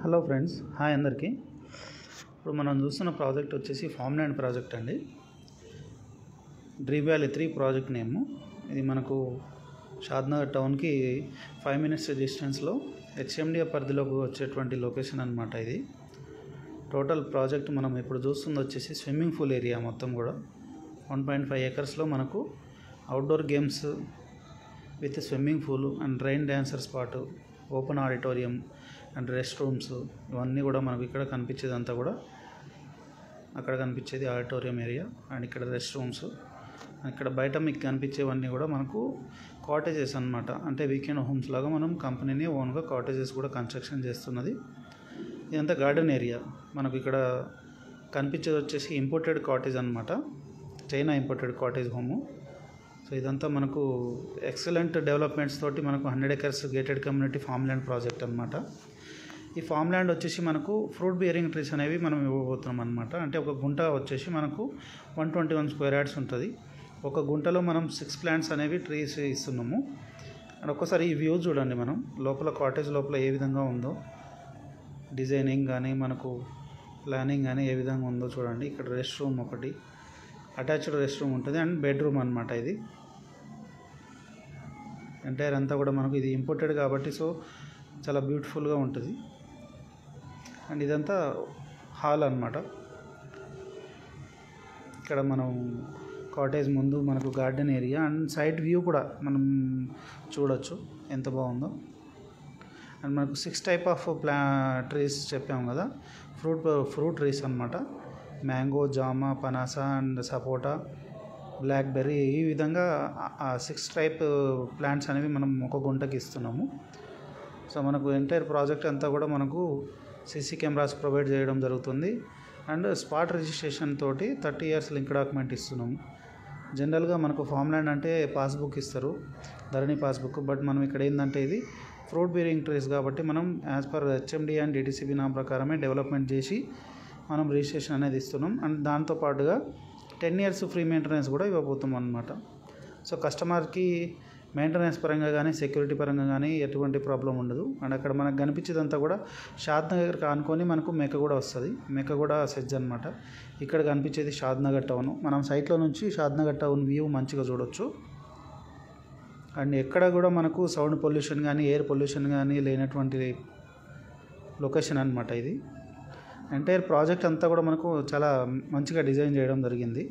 Hello friends, hi అందరికీ. ఇప్పుడు మనం చూస్తున్న ప్రాజెక్ట్ వచ్చేసి ఫామ్ ల్యాండ్ ప్రాజెక్ట్ అండి. డ్రీమ్ వ్యాలీ 3 ప్రాజెక్ట్ నేము. ఇది మనకు షాద్నగర్ టౌన్కి 5 minutes డిస్టెన్స్లో హెచ్ఎండిఏ పరిధిలోకి వచ్చేటువంటి లొకేషన్ అనమాట. ఇది టోటల్ ప్రాజెక్ట్ మనం ఇప్పుడు చూస్తుంది వచ్చేసి స్విమ్మింగ్ పూల్ ఏరియా మొత్తం కూడా 1.5 acres మనకు outdoor games with swimming pool and rain dancer spot, open auditorium and rest rooms ఇవన్నీ కూడా మనకు ఇక్కడ కనిపించేదంతా కూడా అక్కడ కనిపించేది ఆడిటోరియం ఏరియా అండ్ ఇక్కడ రెస్ట్ రూమ్స్. ఇక్కడ బయట మీకు కనిపించేవన్నీ కూడా మనకు కాటేజెస్ అన్నమాట. అంటే వీకెండ్ హోమ్స్ లాగా మనం కంపెనీని ఓన్గా కాటేజెస్ కూడా కన్స్ట్రక్షన్ చేస్తున్నది. ఇదంతా గార్డెన్ ఏరియా. మనకు ఇక్కడ కనిపించేది వచ్చేసి ఇంపోర్టెడ్ కాటేజ్ అనమాట, China imported cottage home. So ఇదంతా మనకు ఎక్సలెంట్ డెవలప్మెంట్స్ తోటి మనకు 100 acres gated community farm land project అనమాట. ఈ ఫామ్ ల్యాండ్ వచ్చేసి మనకు ఫ్రూట్ బియరింగ్ ట్రీస్ అనేవి మనం ఇవ్వబోతున్నాం అనమాట. అంటే ఒక గుంట వచ్చేసి మనకు 121 square yards ఉంటుంది. ఒక గుంటలో మనం 6 plants అనేవి ట్రీస్ ఇస్తున్నాము. అండ్ ఒక్కసారి ఈ వ్యూ చూడండి, మనం లోపల కాటేజ్ లోపల ఏ విధంగా ఉందో, డిజైనింగ్ కానీ మనకు ప్లానింగ్ కానీ ఏ విధంగా ఉందో చూడండి. ఇక్కడ రెస్ట్ రూమ్ ఒకటి, అటాచ్డ్ రెస్ట్ రూమ్ ఉంటుంది అండ్ బెడ్రూమ్ అనమాట. ఇది ఎంటైర్ అంతా కూడా మనకు ఇది ఇంపోర్టెడ్ కాబట్టి సో చాలా బ్యూటిఫుల్గా ఉంటుంది. అండ్ ఇదంతా హాల్ అనమాట. ఇక్కడ మనం కాటేజ్ ముందు మనకు garden area and side view కూడా మనం చూడొచ్చు ఎంత బాగుందో. అండ్ మనకు 6 type ఆఫ్ ట్రీస్ చెప్పాము కదా, ఫ్రూట్ ట్రీస్ అనమాట. మ్యాంగో, జామ, పనాస అండ్ సపోటా, బ్లాక్బెర్రీ, ఈ విధంగా 6 type ప్లాంట్స్ అనేవి మనం ఒక గుంటకి ఇస్తున్నాము. సో మనకు ఎంటైర్ ప్రాజెక్ట్ అంతా కూడా మనకు సీసీ కెమెరాస్ ప్రొవైడ్ చేయడం జరుగుతుంది. అండ్ స్పాట్ రిజిస్ట్రేషన్ తోటి 30 years లింక్ డాక్యుమెంట్ ఇస్తున్నాము. జనరల్గా మనకు ఫామ్ ల్యాండ్ అంటే పాస్బుక్ ఇస్తారు, ధరణి పాస్బుక్. బట్ మనం ఇక్కడ ఏంటంటే ఇది ఫ్రూట్ బీరింగ్ ట్రీస్ కాబట్టి మనం as per HMD and DTCB నామ్ ప్రకారమే డెవలప్మెంట్ చేసి మనం రిజిస్ట్రేషన్ అనేది ఇస్తున్నాం. అండ్ దాంతోపాటుగా 10 years ఫ్రీ మెయింటెనెన్స్ కూడా ఇవ్వబోతున్నాం అనమాట. సో కస్టమర్కి మెయింటెనెన్స్ పరంగా కానీ సెక్యూరిటీ పరంగా కానీ ఎటువంటి ప్రాబ్లం ఉండదు. అండ్ అక్కడ మనకు కనిపించేదంతా కూడా షాద్నగర్కి ఆనుకొని మనకు మెక్కగూడ వస్తుంది. మెక్కగూడ సెజ్ అనమాట. ఇక్కడ కనిపించేది షాద్నగర్ టౌన్. మనం సైట్లో నుంచి షాద్నగర్ టౌన్ వ్యూ మంచిగా చూడొచ్చు. అండ్ ఎక్కడ కూడా మనకు సౌండ్ పొల్యూషన్ కానీ ఎయిర్ పొల్యూషన్ కానీ లేనటువంటి లొకేషన్ అనమాట ఇది. ఎంటైర్ ప్రాజెక్ట్ అంతా కూడా మనకు చాలా మంచిగా డిజైన్ చేయడం జరిగింది.